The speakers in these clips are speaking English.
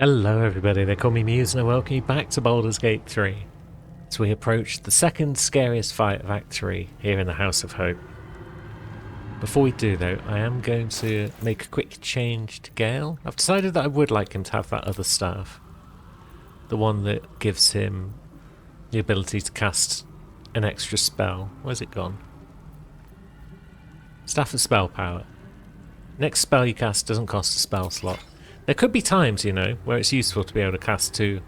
Hello everybody, they call me Muse and I welcome you back to Baldur's Gate 3 as we approach the second scariest fight of Act 3 here in the House of Hope. Before we do though, I am going to make a quick change to Gale. I've decided that I would like him to have that other staff. The one that gives him the ability to cast an extra spell. Where's it gone? Staff of Spell Power. Next spell you cast doesn't cost a spell slot. There could be times, you know, where it's useful to be able to cast 2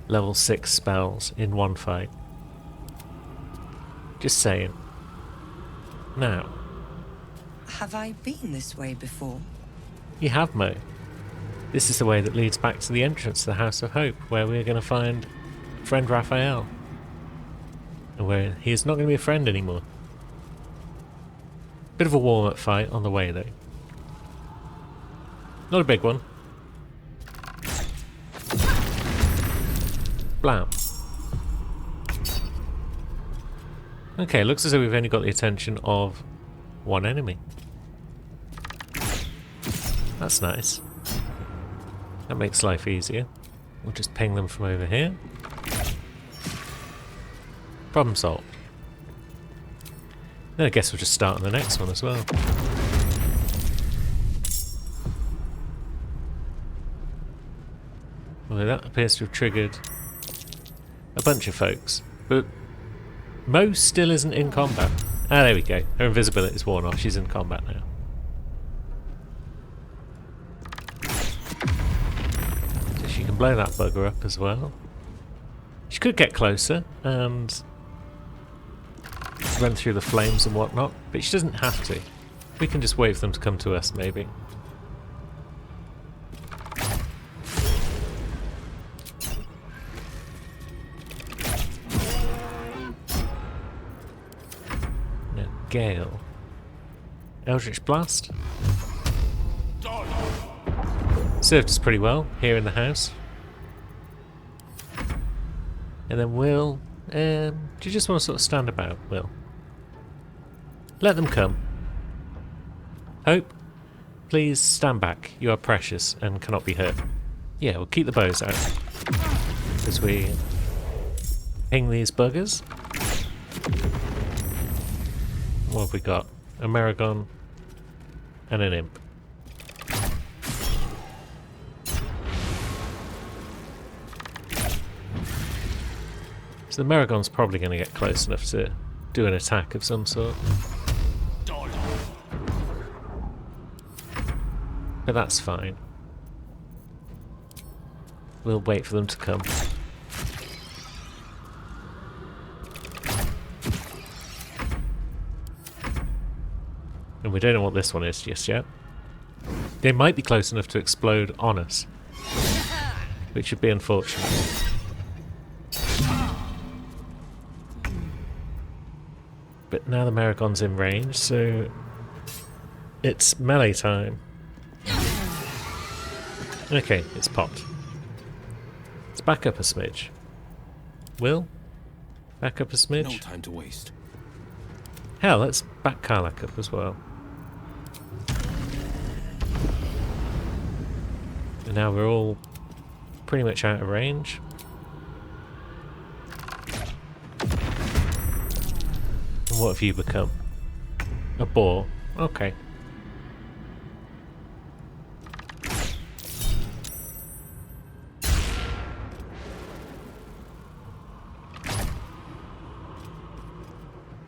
level 6 spells in one fight. Just saying. Now. Have I been this way before? You have, Mo. This is the way that leads back to the entrance to the House of Hope, where we're going to find friend Raphael. And where he is not going to be a friend anymore. Bit of a warm-up fight on the way, though. Not a big one. Blam. Okay, looks as though we've only got the attention of one enemy. That's nice. That makes life easier. We'll just ping them from over here. Problem solved. Then I guess we'll just start on the next one as well. Well, that appears to have triggered a bunch of folks, but Mo still isn't in combat. Ah, there we go. Her invisibility is worn off. She's in combat now. So she can blow that bugger up as well. She could get closer and run through the flames and whatnot, but she doesn't have to. We can just wait for them to come to us, maybe. Gale. Eldritch Blast. Served us pretty well here in the house. And then Will, do you just want to sort of stand about, Will? Let them come. Hope, please stand back. You are precious and cannot be hurt. Yeah, we'll keep the bows out as we ping these buggers. What have we got? A Maragon and an Imp. So the Maragon's probably going to get close enough to do an attack of some sort. But that's fine. We'll wait for them to come. And we don't know what this one is just yet. They might be close enough to explode on us, which would be unfortunate. But now the Maragon's in range, so it's melee time. Okay, it's popped. Let's back up a smidge. Will? Back up a smidge? No time to waste. Hell, let's back Karlach up as well. And now we're all pretty much out of range. And what have you become? A boar. Okay.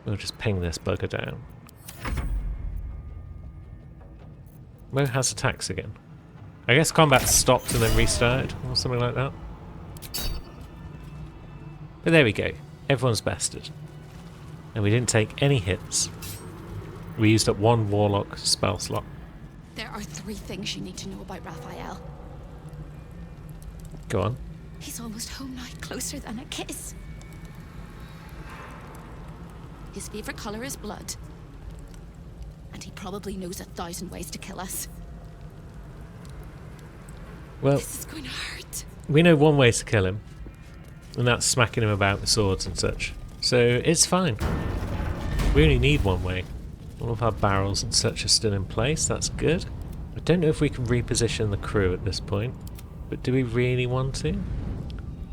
We'll just ping this bugger down. Mo has attacks again. I guess combat stopped and then restarted, or something like that. But there we go. Everyone's bested. And we didn't take any hits. We used up 1 Warlock spell slot. There are 3 things you need to know about Raphael. Go on. He's almost home now, closer than a kiss. His favourite colour is blood. And he probably knows 1,000 ways to kill us. Well, This is going to hurt. we know one way to kill him. And that's smacking him about with swords and such. So it's fine. We only need one way. All of our barrels and such are still in place, that's good. I don't know if we can reposition the crew at this point. but do we really want to?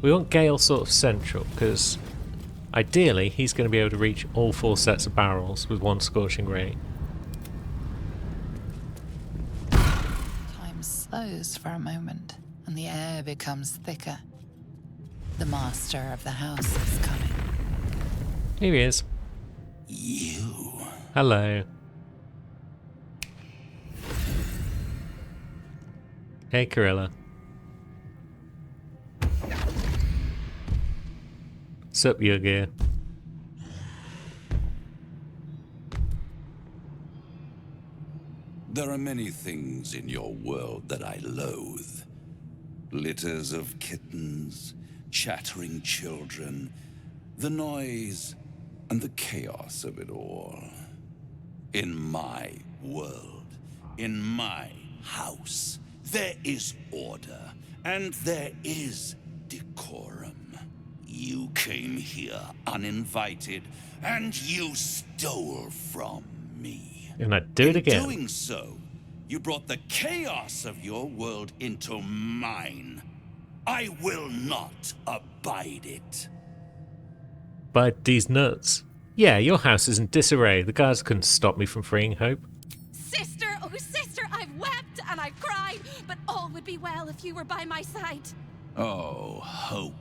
We want Gale sort of central, because ideally he's going to be able to reach all 4 sets of barrels with one Scorching Ray. Time slows for a moment, and the air becomes thicker. The master of the house is coming. Here he is. You. Hello. Hey, Corilla. Sup, Yugir? There are many things in your world that I loathe. Litters of kittens, chattering children, the noise and the chaos of it all. In my world, in my house, there is order, and there is decorum. You came here uninvited, and you stole from me. And I do it again. In doing so, you brought the chaos of your world into mine. I will not abide it. By these nuts. Yeah, your house is in disarray. The guards couldn't stop me from freeing Hope. Sister, oh sister, I've wept and I've cried, but all would be well if you were by my side. Oh, Hope.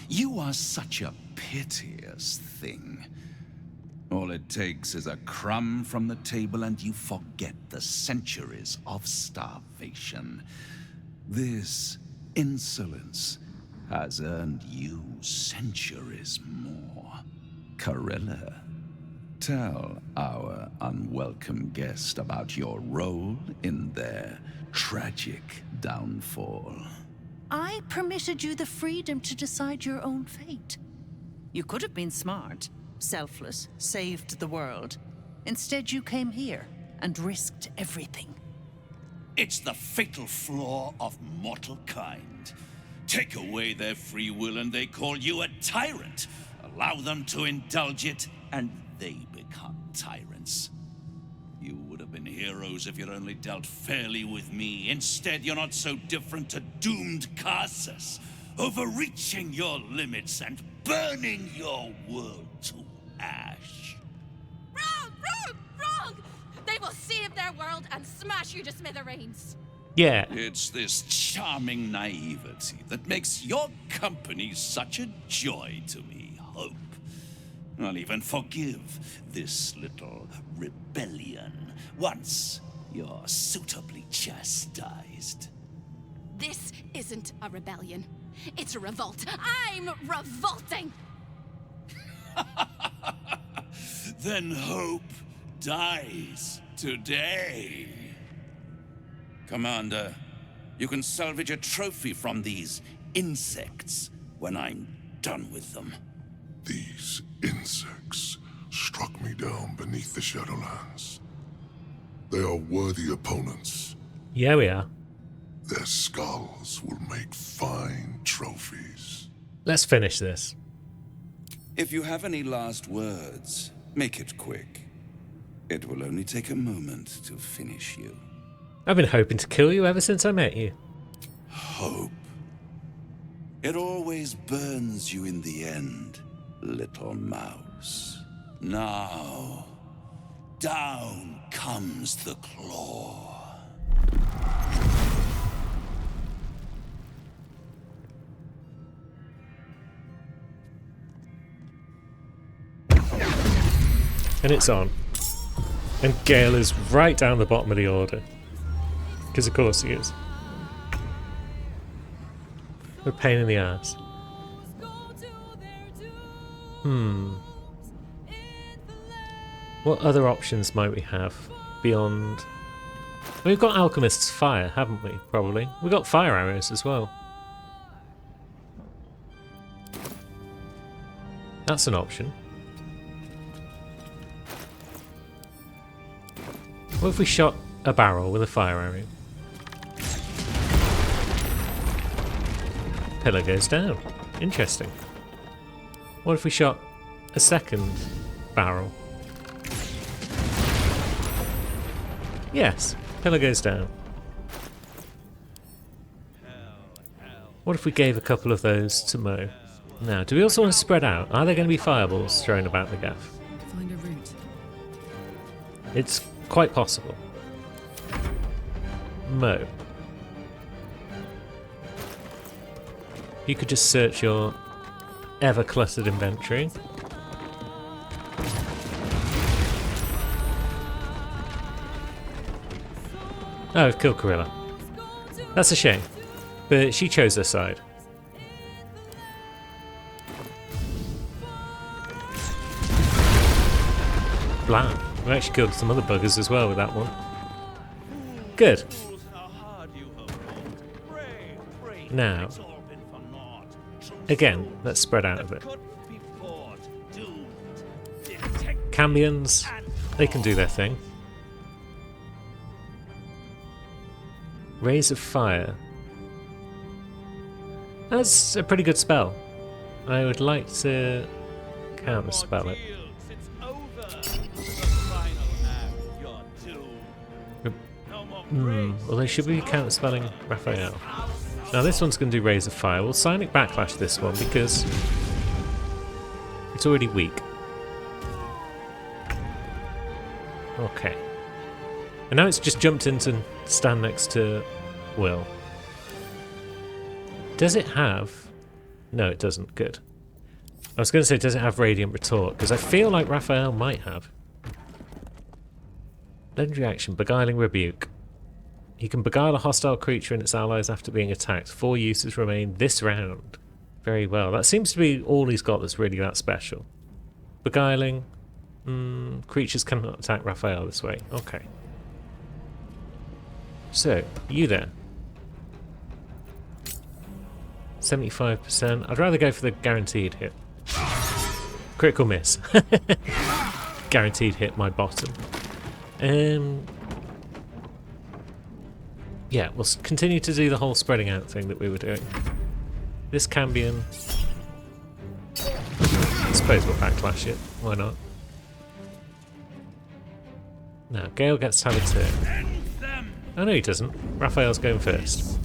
You are such a piteous thing. All it takes is a crumb from the table and you forget the centuries of starvation. This insolence has earned you centuries more. Corilla, tell our unwelcome guest about your role in their tragic downfall. I permitted you the freedom to decide your own fate. You could have been smart, selfless, saved the world. Instead, you came here and risked everything. It's the fatal flaw of mortal kind. Take away their free will and they call you a tyrant. Allow them to indulge it and they become tyrants. You would have been heroes if you'd only dealt fairly with me. Instead, you're not so different to doomed Karsus, overreaching your limits and burning your world to ash. Wrong, wrong, wrong! They will save their world and smash you to smithereens. Yeah, It's this charming naivety that makes your company such a joy to me, Hope. I'll even forgive this little rebellion once you're suitably chastised. This isn't a rebellion. It's a revolt. I'm revolting! Then Hope dies today. Commander, you can salvage a trophy from these insects when I'm done with them. These insects struck me down beneath the Shadowlands. They are worthy opponents. yeah we are. Their skulls will make fine trophies. Let's finish this. If you have any last words, make it quick. It will only take a moment to finish you. I've been hoping to kill you ever since I met you. Hope. It always burns you in the end, little mouse. Now, down comes the claw. And it's on. And Gale is right down the bottom of the order. Because of course he is. What a pain in the ass. What other options might we have beyond... We've got Alchemist's Fire, haven't we? Probably. We've got Fire Arrows as well. That's an option. What if we shot a barrel with a fire arrow? Pillar goes down. Interesting. What if we shot a second barrel? Yes, pillar goes down. What if we gave a couple of those to Mo? Now, do we also want to spread out? Are there going to be fireballs thrown about the gaff? Find a route. It's quite possible. Mo. You could just search your ever-cluttered inventory. Oh, I've killed Corilla. That's a shame. But she chose her side. Blam. We actually killed some other buggers as well with that one. Good. Now, again, let's spread out a bit. Cambions, they can do their thing. Rays of Fire. That's a pretty good spell. I would like to counterspell it. Although should we be counterspelling Raphael? Now this one's going to do Rays of Fire. We'll Psionic Backlash this one because it's already weak. Okay. And now it's just jumped in to stand next to Will. Does it have... No, it doesn't. Good. I was going to say, does it have Radiant Retort? Because I feel like Raphael might have. Legendary action, Beguiling Rebuke. You can beguile a hostile creature and its allies after being attacked. 4 uses remain this round. Very well. That seems to be all he's got that's really that special. Beguiling. Creatures cannot attack Raphael this way. Okay. So, you then. 75%. I'd rather go for the guaranteed hit. Critical miss. Guaranteed hit my bottom. Yeah, we'll continue to do the whole spreading out thing that we were doing. This Cambion... I suppose we'll backlash it. Why not? Now, Gale gets to have a turn. Oh no, he doesn't. Raphael's going first.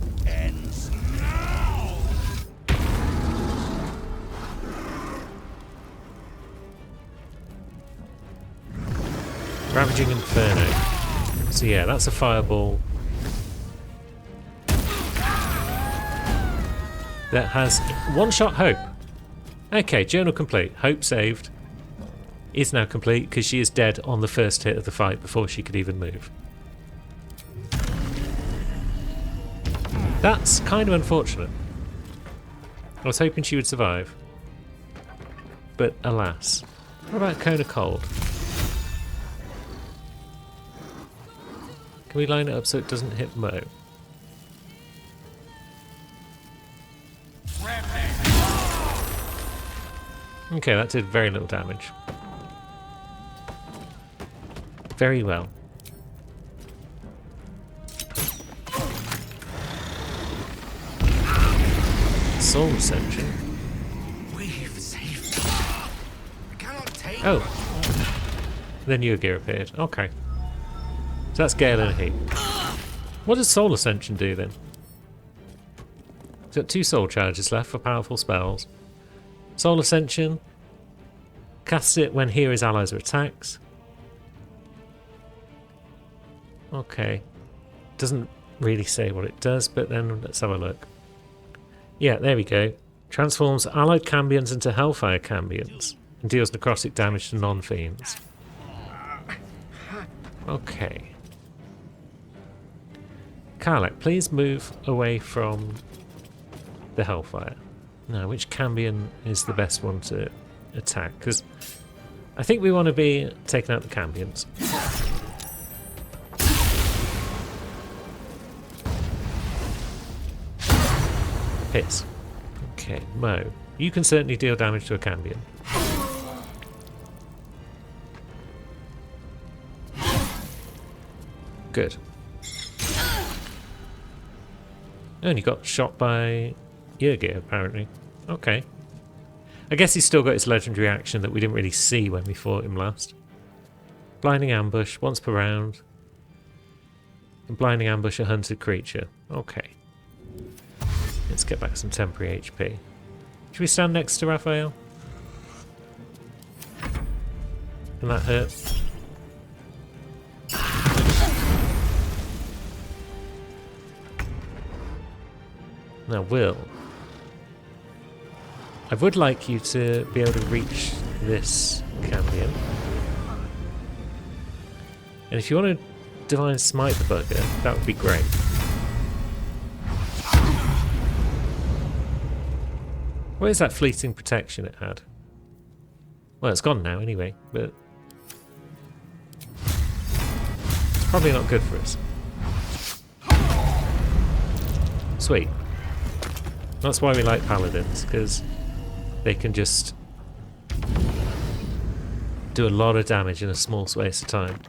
Ravaging Inferno. So yeah, that's a fireball that has one-shot Hope. Okay, journal complete. Hope saved is now complete because she is dead on the first hit of the fight before she could even move. That's kind of unfortunate. I was hoping she would survive. But alas. What about Cone of Cold? Can we line it up so it doesn't hit Mo? Okay, that did very little damage. Very well. Soul Ascension. Oh. Then Yurgir appeared. Okay. So that's Gale in a heap. What does Soul Ascension do then? He's got 2 soul charges left for powerful spells. Soul Ascension. Casts it when he or his allies are attacked. Okay. Doesn't really say what it does, but then let's have a look. Yeah, there we go. Transforms allied Cambions into Hellfire Cambions and deals necrotic damage to non-fiends. Okay. Karlach, please move away from the Hellfire. Now, which Cambion is the best one to attack? Because I think we want to be taking out the Cambions. Piss. Okay, Mo. You can certainly deal damage to a Cambion. Good. Only got shot by Yurgir, apparently. Okay. I guess he's still got his legendary action that we didn't really see when we fought him last. Blinding Ambush, once per round. And Blinding Ambush a hunted creature. Okay. Let's get back some temporary HP. Should we stand next to Raphael? Can that hurt? Now, Will, I would like you to be able to reach this Cambion. And if you want to Divine Smite the bugger, that would be great. Where's that fleeting protection it had? Well, it's gone now anyway, but it's probably not good for us. Sweet. That's why we like paladins, because they can just do a lot of damage in a small space of time.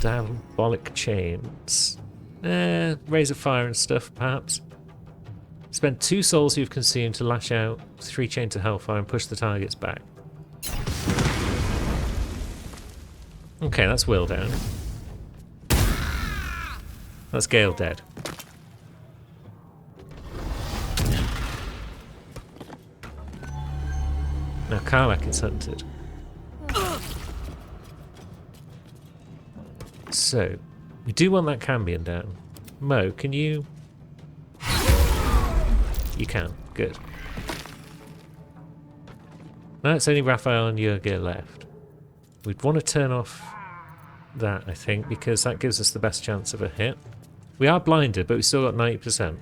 Diabolic chains. Razor fire and stuff, perhaps. Spend 2 souls you've consumed to lash out 3 chains of hellfire and push the targets back. Okay, that's Will down. That's Gale dead. Now Karlach is hunted. So, we do want that Cambion down. Mo, can you... You can. Good. Now it's only Raphael and Jurgir left. We'd want to turn off that, I think, because that gives us the best chance of a hit. We are blinded, but we still got 90%.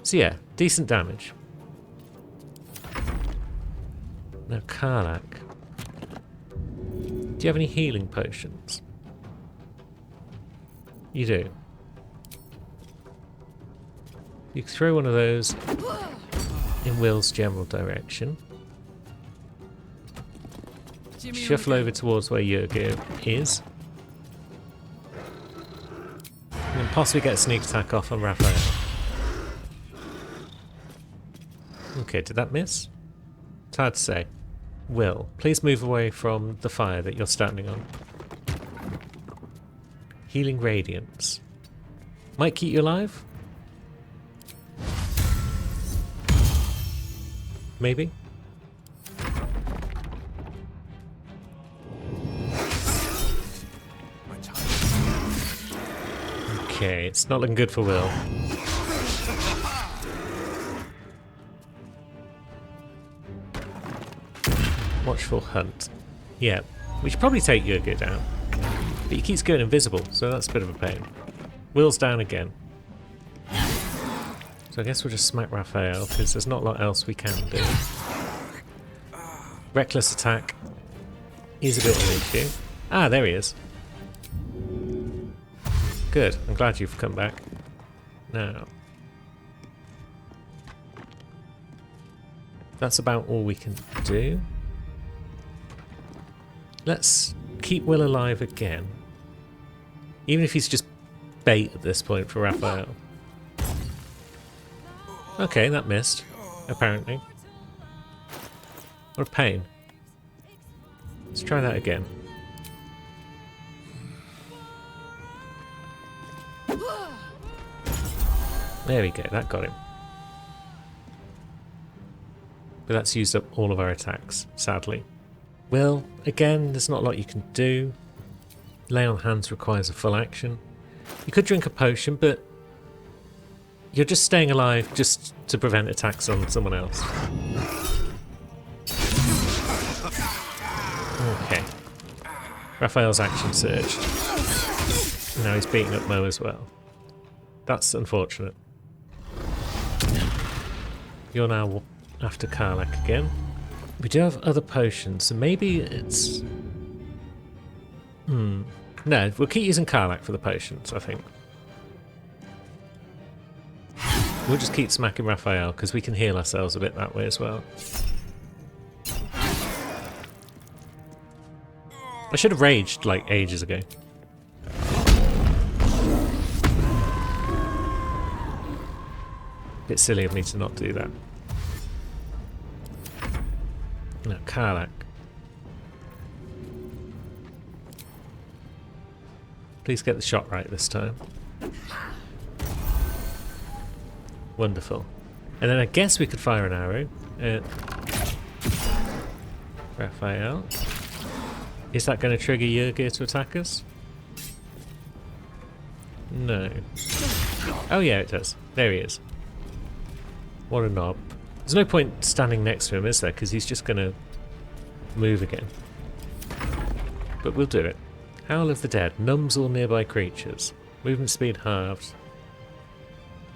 So yeah, decent damage. Now Karlach. Do you have any healing potions? You do. You can throw one of those in Will's general direction. Shuffle over towards where Jurgir is. And then possibly get a sneak attack off on Raphael. Okay, did that miss? It's hard to say. Will, please move away from the fire that you're standing on. Healing Radiance. Might keep you alive? Maybe? Okay, it's not looking good for Will. Watchful Hunt. Yeah, we should probably take Jurgir down. But he keeps going invisible, so that's a bit of a pain. Will's down again. So I guess we'll just smack Raphael, because there's not a lot else we can do. Reckless attack is a bit of an issue. Ah, there he is. Good, I'm glad you've come back. Now. That's about all we can do. Let's keep Will alive again. Even if he's just bait at this point for Raphael. Okay, that missed, apparently. What a pain. Let's try that again. There we go, that got him. But that's used up all of our attacks, sadly. Well, again, there's not a lot you can do. Lay on Hands requires a full action. You could drink a potion, but you're just staying alive just to prevent attacks on someone else. Okay. Raphael's action surged. Now he's beating up Mo as well. That's unfortunate. You're now after Karlach again. We do have other potions, so maybe it's... No, we'll keep using Karlach for the potions, I think. We'll just keep smacking Raphael, because we can heal ourselves a bit that way as well. I should have raged, like, ages ago. Bit silly of me to not do that. No, Karlach. Please get the shot right this time. Wonderful. And then I guess we could fire an arrow at Raphael. Is that going to trigger Yurgir to attack us? No. Oh yeah, it does. There he is. What a knob. There's no point standing next to him, is there? Because he's just going to move again. But we'll do it. Howl of the Dead. Numbs all nearby creatures. Movement speed halved.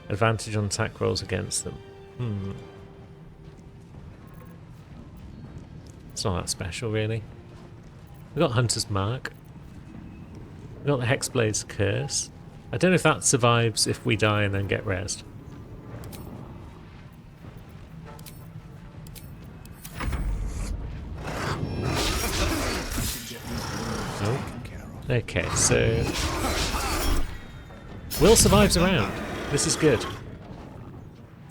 Advantage on attack rolls against them. It's not that special, really. We've got Hunter's Mark. We've got the Hexblade's Curse. I don't know if that survives if we die and then get rezzed. Oh. Okay, so... Will survives a round. This is good.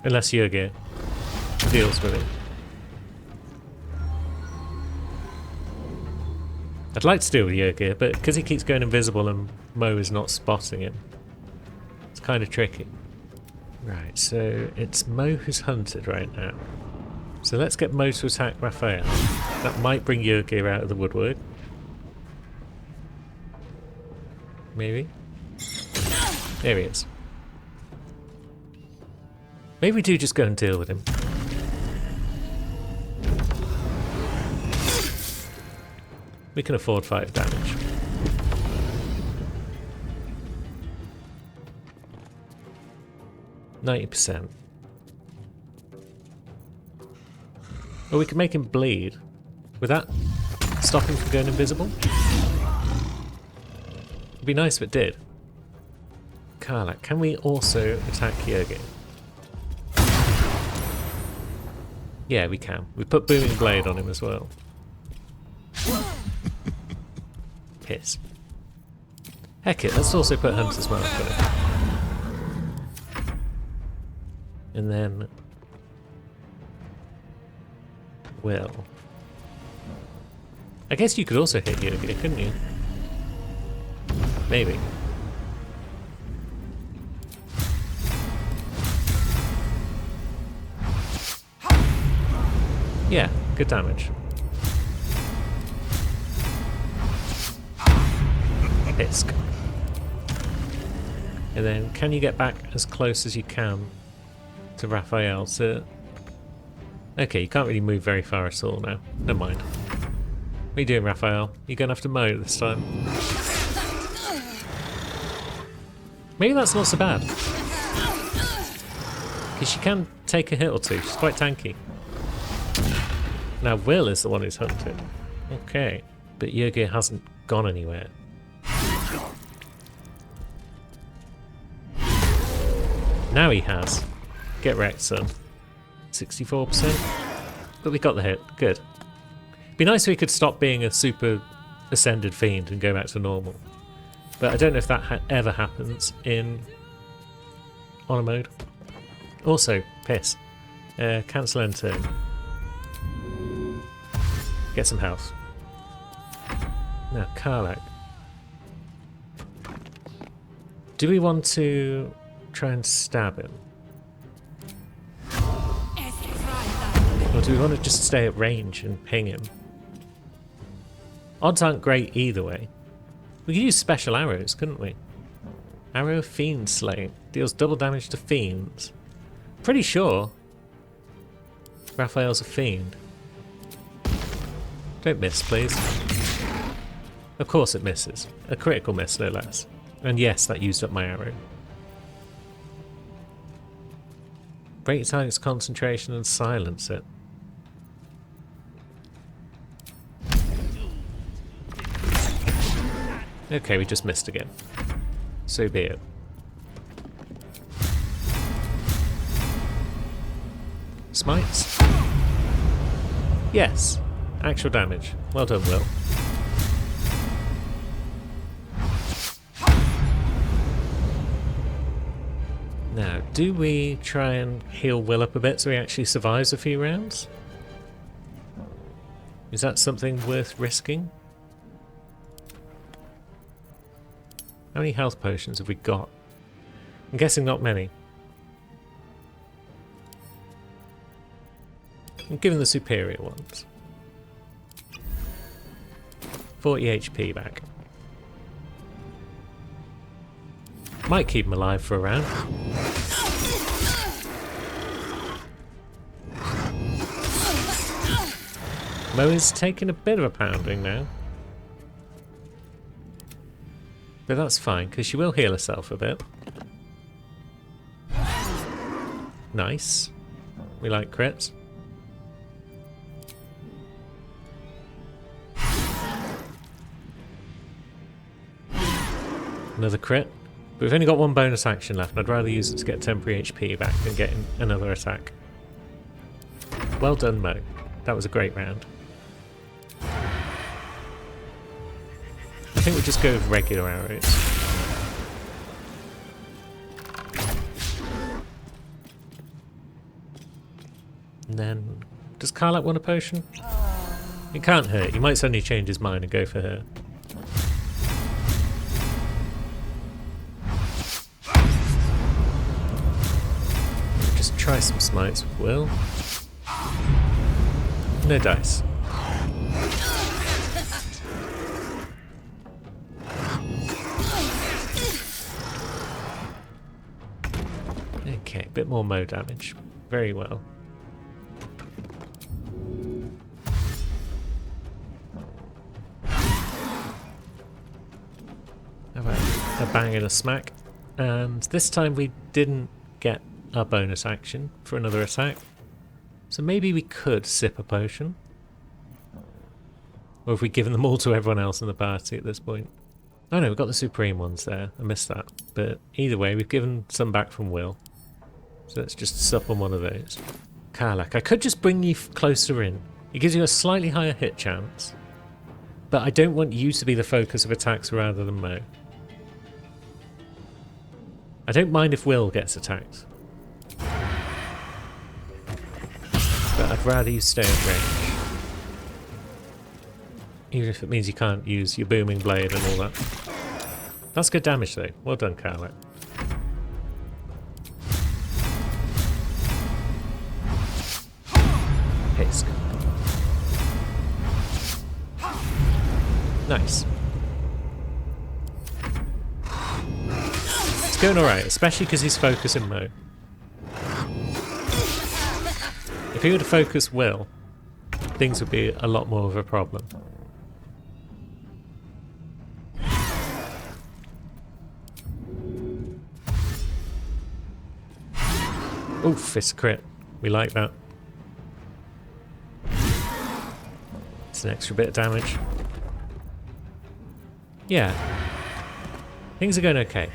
Unless Yurgir deals with it. I'd like to deal with Yurgir, but because he keeps going invisible and Mo is not spotting him, it's kind of tricky. Right, so it's Mo who's hunted right now. So let's get Mo to attack Raphael. That might bring Yurgir out of the woodwork. Maybe. There he is. Maybe we do just go and deal with him. We can afford 5 damage. %. Or we can make him bleed. Would that stop him from going invisible? It'd be nice if it did. Karlach, can we also attack Yurgir? Yeah, we can. We put Booming Blade on him as well. Piss. Heck it, let's also put Hunter's Mark on him. And then... Will. I guess you could also hit Yurgir, couldn't you? Maybe. Yeah, good damage. Pisk. And then, can you get back as close as you can to Raphael to... Okay, you can't really move very far at all now. Never mind. What are you doing, Raphael? You're going to have to mow this time. Maybe that's not so bad. Because she can take a hit or two. She's quite tanky. Now Will is the one who's hunted. Okay. But Yurgir hasn't gone anywhere. Now he has. Get wrecked, son. 64%. But we got the hit. Good. It'd be nice if we could stop being a super ascended fiend and go back to normal. But I don't know if that ever happens in honor mode. Also, piss. Cancel end turn. Get some health. Now, Karlach. Do we want to try and stab him? Or do we want to just stay at range and ping him? Odds aren't great either way. We could use special arrows, couldn't we? Arrow of Fiend Slaying. Deals double damage to fiends. Pretty sure Raphael's a fiend. Don't miss, please. Of course it misses. A critical miss, no less. And yes, that used up my arrow. Break target's concentration and silence it. Okay, we just missed again. So be it. Smites? Yes. Actual damage. Well done, Will. Now, do we try and heal Will up a bit so he actually survives a few rounds? Is that something worth risking? How many health potions have we got? I'm guessing not many. I'm giving the superior ones. 40 HP back. Might keep him alive for a round. Mo is taking a bit of a pounding now. But that's fine, because she will heal herself a bit. Nice. We like crits. Another crit. But we've only got one bonus action left, and I'd rather use it to get temporary HP back than getting another attack. Well done, Mo. That was a great round. I think we'll just go with regular arrows. And then, does Karlach want a potion? It can't hurt. He might suddenly change his mind and go for her. Just try some smites with Will. No dice. Okay, a bit more Mo damage. Very well. Alright, a bang and a smack. And this time we didn't get our bonus action for another attack. So maybe we could sip a potion. Or have we given them all to everyone else in the party at this point? Oh no, we've got the supreme ones there. I missed that. But either way, we've given some back from Will. So let's just sup on one of those. Karlach, I could just bring you closer in. It gives you a slightly higher hit chance. But I don't want you to be the focus of attacks rather than Mo. I don't mind if Will gets attacked. But I'd rather you stay at range. Even if it means you can't use your booming blade and all that. That's good damage though. Well done, Karlach. Hisk. Nice. It's going alright, especially because he's focusing Mo. If he were to focus Will, things would be a lot more of a problem. Oof, it's a crit. We like that. It's an extra bit of damage. Yeah. Things are going okay.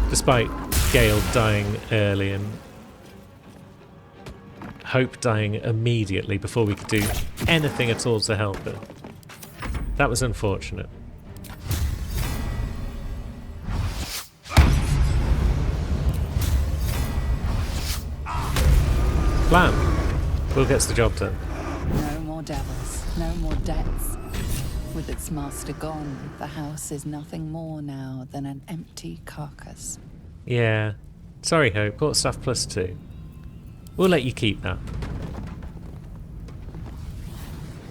Despite Gale dying early and Hope dying immediately before we could do anything at all to help her. That was unfortunate. Blam! Will gets the job done. No more devils, no more debts. With its master gone, the house is nothing more now than an empty carcass. Yeah. Sorry, Hope. Got stuff +2. We'll let you keep that.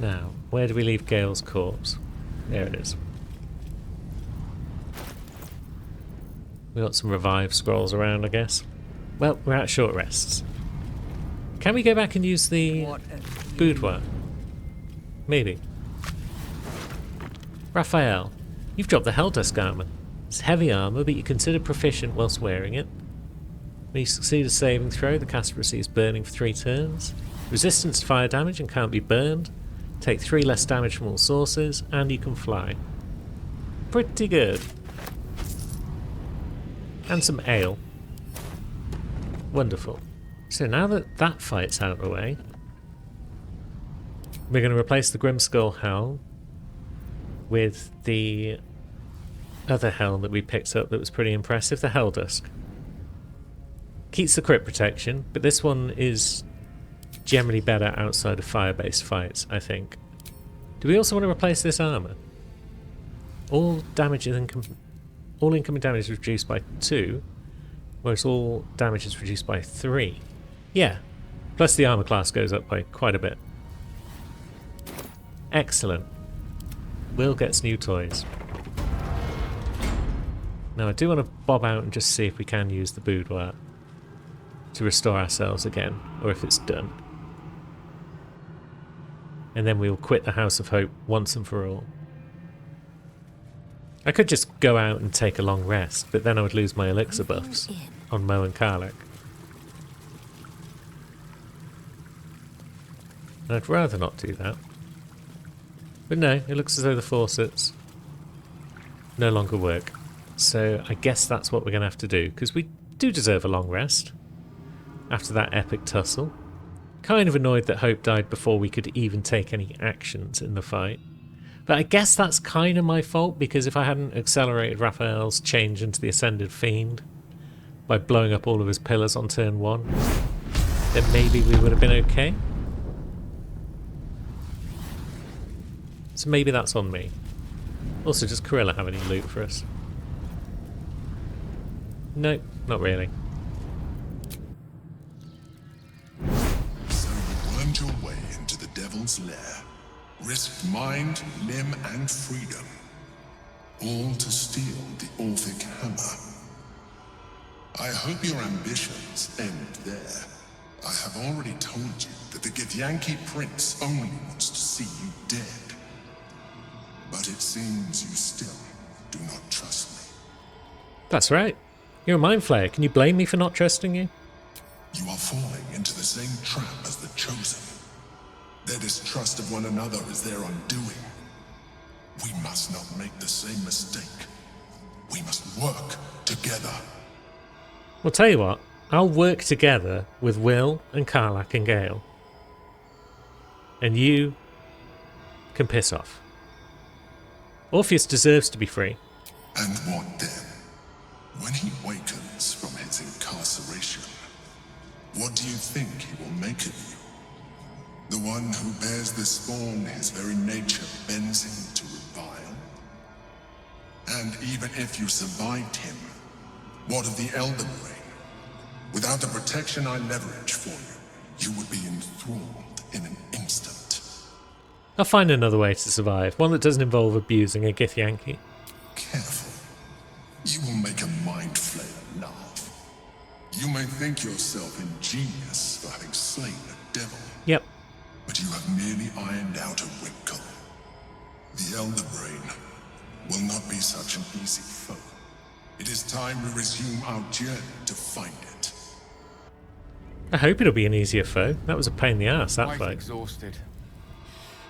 Now, where do we leave Gale's corpse? There it is. We got some revive scrolls around, I guess. Well, we're at short rests. Can we go back and use the boudoir? Maybe. Raphael, you've dropped the Helldusk armor. It's heavy armor, but you consider proficient whilst wearing it. When you succeed a saving throw, the caster receives burning for 3 turns. Resistance to fire damage and can't be burned. Take 3 less damage from all sources, and you can fly. Pretty good. And some ale. Wonderful. So now that that fight's out of the way, we're going to replace the Grimskull Helm with the other helm that we picked up that was pretty impressive, the Helldusk. Keeps the crit protection, but this one is generally better outside of fire-based fights, I think. Do we also want to replace this armour? All incoming damage is reduced by 2, whereas all damage is reduced by 3. Yeah, plus the armour class goes up by quite a bit. Excellent. Will gets new toys. Now I do want to bob out and just see if we can use the boudoir to restore ourselves again, or if it's done. And then we'll quit the House of Hope once and for all. I could just go out and take a long rest, but then I would lose my elixir buffs on Mo and Karlach. And I'd rather not do that. But no, it looks as though the faucets no longer work. So I guess that's what we're going to have to do, because we do deserve a long rest after that epic tussle. Kind of annoyed that Hope died before we could even take any actions in the fight. But I guess that's kind of my fault, because if I hadn't accelerated Raphael's change into the Ascended Fiend by blowing up all of his pillars on turn 1, then maybe we would have been okay. So maybe that's on me. Also, does Corilla have any loot for us? Nope, not really. So you wormed your way into the Devil's Lair, risked mind, limb, and freedom, all to steal the Orphic Hammer. I hope your ambitions end there. I have already told you that the Githyanki Prince only wants to see you dead. But it seems you still do not trust me. That's right. You're a mind flayer. Can you blame me for not trusting you? You are falling into the same trap as the Chosen. Their distrust of one another is their undoing. We must not make the same mistake. We must work together. Well, tell you what. I'll work together with Will and Karlach and Gale. And you can piss off. Orpheus deserves to be free. And what then? When he wakens from his incarceration, what do you think he will make of you? The one who bears the spawn his very nature bends him to revile? And even if you survived him, what of the Elder Brain? Without the protection I leverage for you, you would be enthralled in an instant. I'll find another way to survive, one that doesn't involve abusing a Githyanki. Careful. You will make a mind flayer laugh. You may think yourself ingenious for having slain a devil. Yep. But you have merely ironed out a wrinkle. The Elder Brain will not be such an easy foe. It is time we resume our journey to find it. I hope it'll be an easier foe. That was a pain in the ass, that Quite fight. exhausted.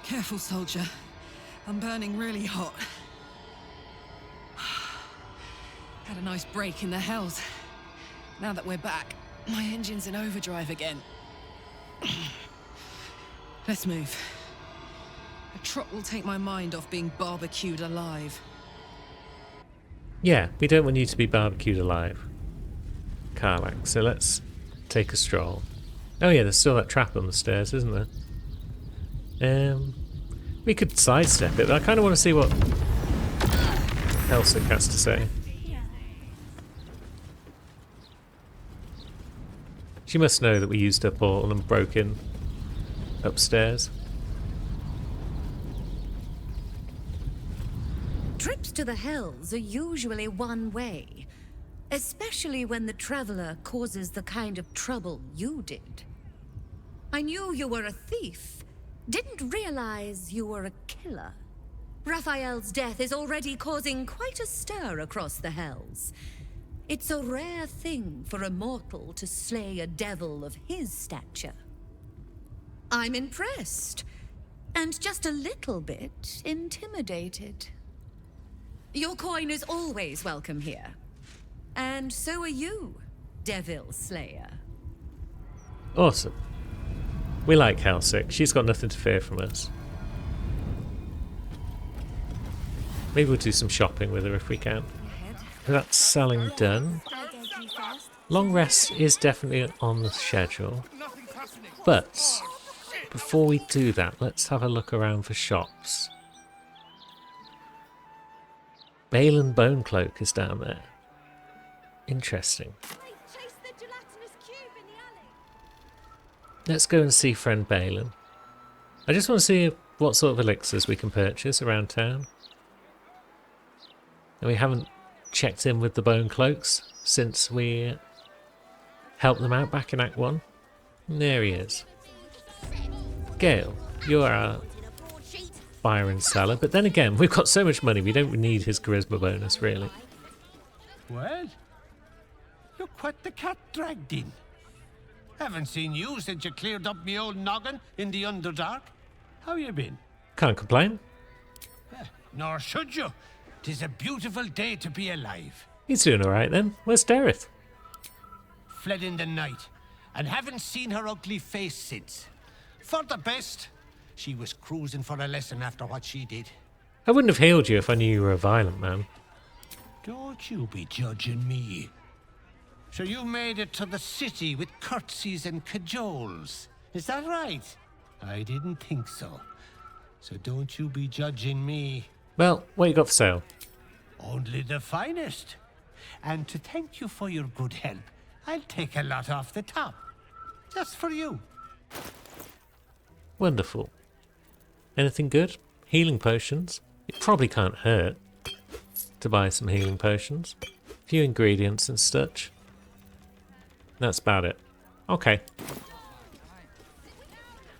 Careful, soldier. I'm burning really hot. Had a nice break in the Hells. Now that we're back, my engine's in overdrive again. Let's move. A trot will take my mind off being barbecued alive. Yeah, we don't want you to be barbecued alive, Karlach, so let's take a stroll. Oh yeah, there's still that trap on the stairs, isn't there? We could sidestep it, but I kind of want to see what Helsik has to say. She must know that we used her portal and broke in upstairs. Trips to the Hells are usually one way, especially when the Traveler causes the kind of trouble you did. I knew you were a thief, didn't realize you were a killer. Raphael's death is already causing quite a stir across the Hells. It's a rare thing for a mortal to slay a devil of his stature. I'm impressed, and just a little bit intimidated. Your coin is always welcome here. And so are you, Devil Slayer. Awesome. We like Helsik. She's got nothing to fear from us. Maybe we'll do some shopping with her if we can. That's selling done. Long rest is definitely on the schedule. But before we do that, let's have a look around for shops. Balin Bone Cloak is down there. Interesting. Let's go and see friend Balin. I just want to see what sort of elixirs we can purchase around town. And we haven't checked in with the Bone Cloaks since we helped them out back in Act 1. There he is. Gale, you're our buyer and seller, but then again, we've got so much money, we don't need his charisma bonus, really. Well, look what the cat dragged in. Haven't seen you since you cleared up me old noggin in the Underdark. How you been? Can't complain. Nor should you. 'Tis a beautiful day to be alive. He's doing alright then. Where's Dareth? Fled in the night, and haven't seen her ugly face since. For the best. She was cruising for a lesson after what she did. I wouldn't have healed you if I knew you were a violent man. Don't you be judging me. So you made it to the city with curtsies and cajoles. Is that right? I didn't think so. So don't you be judging me. Well, what you got for sale? Only the finest. And to thank you for your good help, I'll take a lot off the top. Just for you. Wonderful. Anything good? Healing potions? It probably can't hurt to buy some healing potions. A few ingredients and such. That's about it. Okay.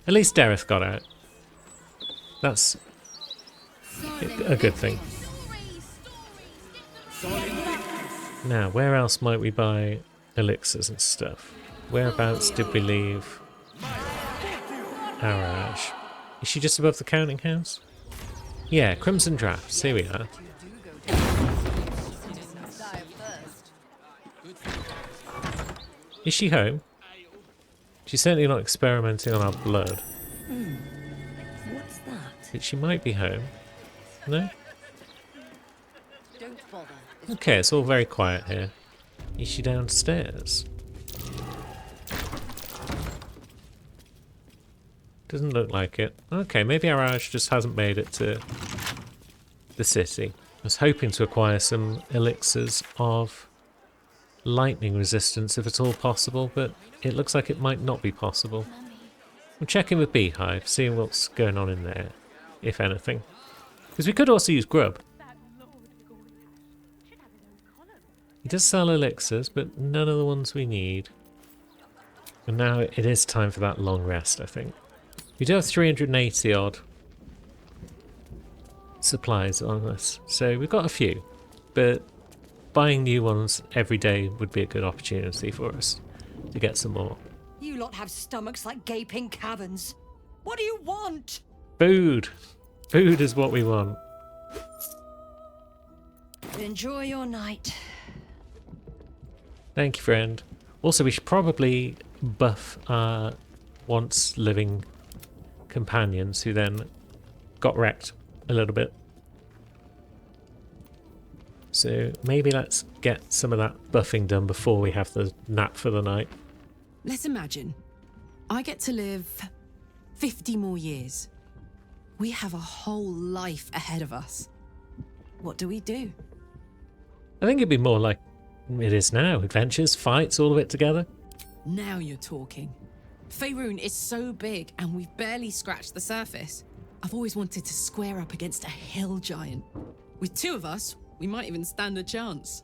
At least Dareth got out. That's a good thing. Now, where else might we buy elixirs and stuff? Whereabouts did we leave Araj? Is she just above the counting house? Yeah, Crimson Drafts. Here we are. Is she home? She's certainly not experimenting on our blood. What's that? But she might be home. No? Don't bother. Okay, it's all very quiet here. Is she downstairs? Doesn't look like it. Okay, maybe Araj just hasn't made it to the city. I was hoping to acquire some elixirs of lightning resistance if at all possible, but it looks like it might not be possible. I'm checking with Beehive, seeing what's going on in there, if anything. Because we could also use grub. He does sell elixirs, but none of the ones we need. And now it is time for that long rest, I think. We do have 380 odd supplies on us, so we've got a few, but buying new ones every day would be a good opportunity for us to get some more. You lot have stomachs like gaping caverns. What do you want? Food! Food is what we want. Enjoy your night. Thank you, friend. Also, we should probably buff our once living companions who then got wrecked a little bit. So maybe let's get some of that buffing done before we have the nap for the night. Let's imagine I get to live 50 more years. We have a whole life ahead of us. What do we do? I think it'd be more like it is now. Adventures, fights, all of it together. Now you're talking. Faerun is so big and we've barely scratched the surface. I've always wanted to square up against a hill giant. With two of us, we might even stand a chance.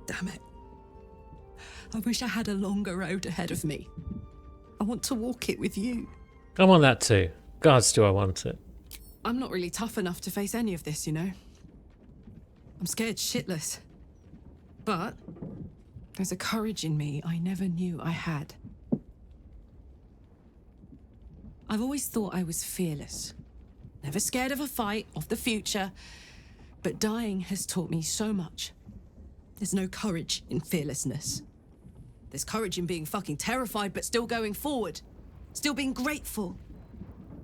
Damn it. I wish I had a longer road ahead of me. I want to walk it with you. I want that too. Gods, do I want it. I'm not really tough enough to face any of this, you know. I'm scared shitless. But there's a courage in me I never knew I had. I've always thought I was fearless. Never scared of a fight, of the future. But dying has taught me so much. There's no courage in fearlessness. There's courage in being fucking terrified, but still going forward. Still being grateful.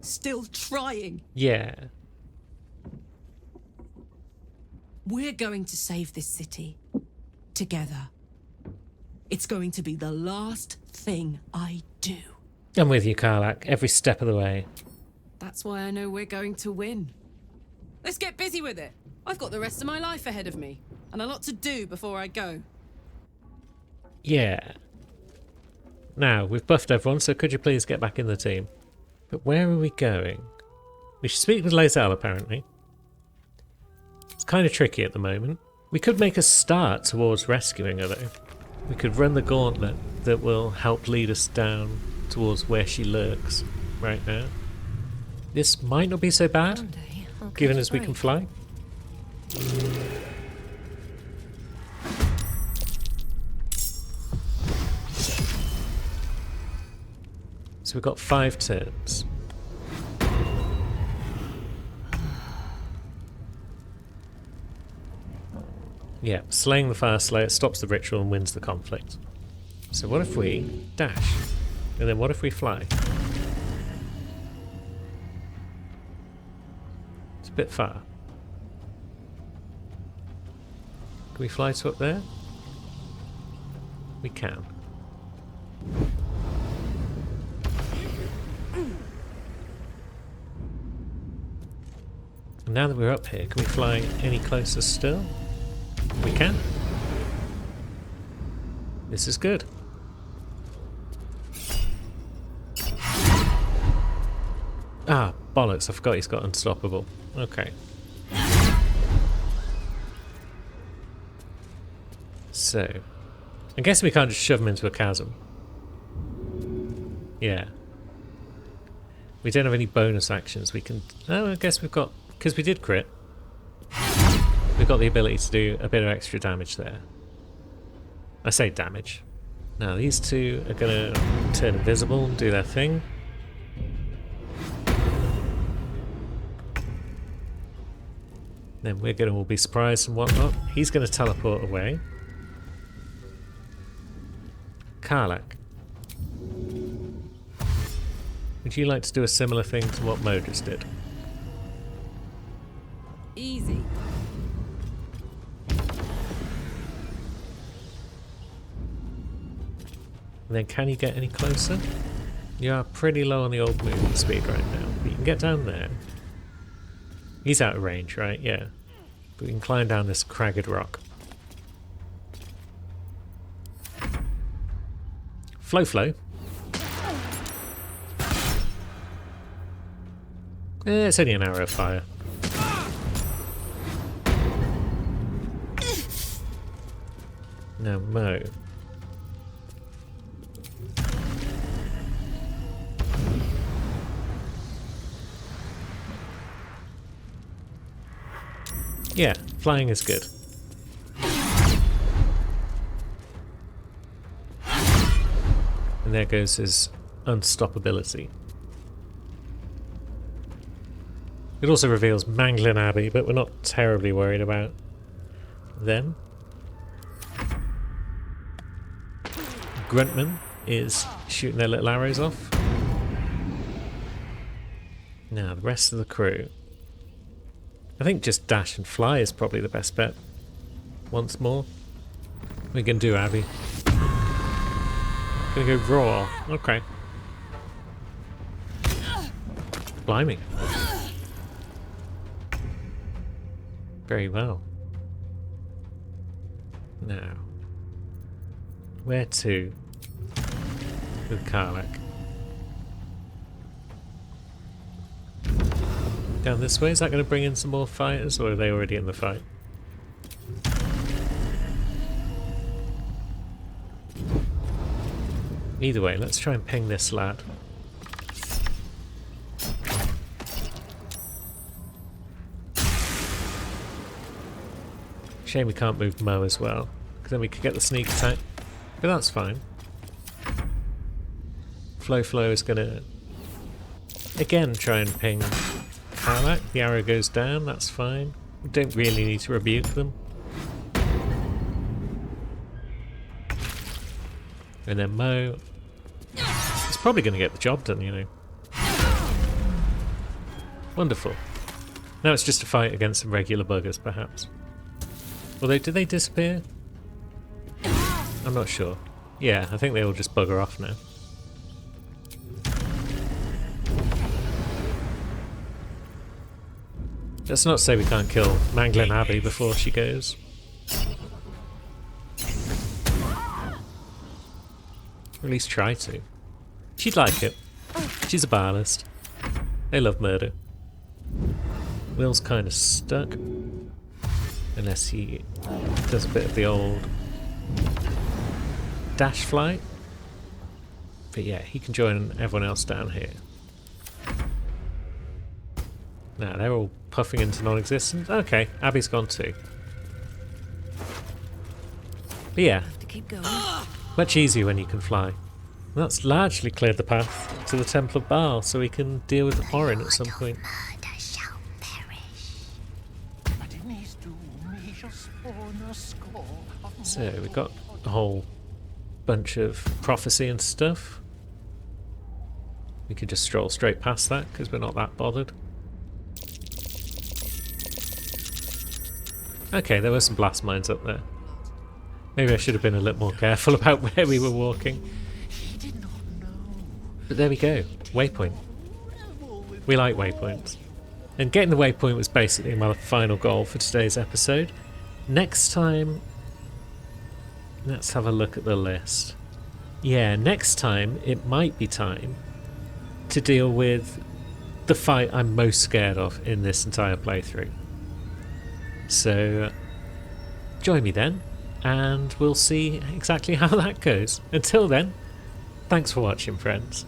Still trying. Yeah. We're going to save this city. Together. It's going to be the last thing I do. I'm with you, Karlach, every step of the way. That's why I know we're going to win. Let's get busy with it. I've got the rest of my life ahead of me, and a lot to do before I go. Yeah. Now, we've buffed everyone, so could you please get back in the team? But where are we going? We should speak with Lae'zel, apparently. It's kind of tricky at the moment. We could make a start towards rescuing her, though. We could run the gauntlet that will help lead us down towards where she lurks right now. This might not be so bad, given as we can fly. So we've got 5 turns. Yeah, slaying the Fire Slayer stops the ritual and wins the conflict. So what if we dash? And then what if we fly? It's a bit far. Can we fly to up there? We can. And now that we're up here, can we fly any closer still? We can. This is good. Ah, bollocks, I forgot he's got unstoppable. Okay. So, I guess we can't just shove him into a chasm. Yeah. We don't have any bonus actions. We can... Oh, I guess we've got... Because we did crit. We've got the ability to do a bit of extra damage there. I say damage. Now these two are going to turn invisible and do their thing. Then we're going to all be surprised and whatnot. He's going to teleport away. Karlach. Would you like to do a similar thing to what Mo just did? Easy. And then can you get any closer? You are pretty low on the old movement speed right now, but you can get down there. He's out of range, right? Yeah. But we can climb down this cragged rock. Flow. It's only an arrow of fire. Now, Mo. Yeah, flying is good. And there goes his unstoppability. It also reveals Manglin Abbey, but we're not terribly worried about them. Gruntman is shooting their little arrows off. Now, the rest of the crew. I think just dash and fly is probably the best bet. Once more. We can do Abby. Gonna go raw. Okay. Blimey. Very well. Now. Where to? With Karlach. Down this way? Is that going to bring in some more fighters, or are they already in the fight? Either way, let's try and ping this lad. Shame we can't move Mo as well, because then we could get the sneak attack. But that's fine. Flow is going to again try and ping Karlach. The arrow goes down, that's fine. We don't really need to rebuke them. And then Mo is probably going to get the job done, you know. Wonderful. Now it's just a fight against some regular buggers, perhaps. Although, did they disappear? I'm not sure. Yeah, I think they all just bugger off now. Let's not say we can't kill Manglin Abbey before she goes. Or at least try to. She'd like it. She's a ballast. They love murder. Will's kind of stuck. Unless he does a bit of the old dash flight. But yeah, he can join everyone else down here. Now they're all puffing into non-existence. Okay, Abby's gone too. But yeah, much easier when you can fly. That's largely cleared the path to the Temple of Baal, so we can deal with Orin at some point. So we've got a whole bunch of prophecy and stuff. We could just stroll straight past that because we're not that bothered. Okay, there were some blast mines up there. Maybe I should have been a little more careful about where we were walking. But there we go, waypoint. We like waypoints. And getting the waypoint was basically my final goal for today's episode. Next time, let's have a look at the list. Yeah, next time it might be time to deal with the fight I'm most scared of in this entire playthrough. So join me then, and we'll see exactly how that goes. Until then, thanks for watching, friends.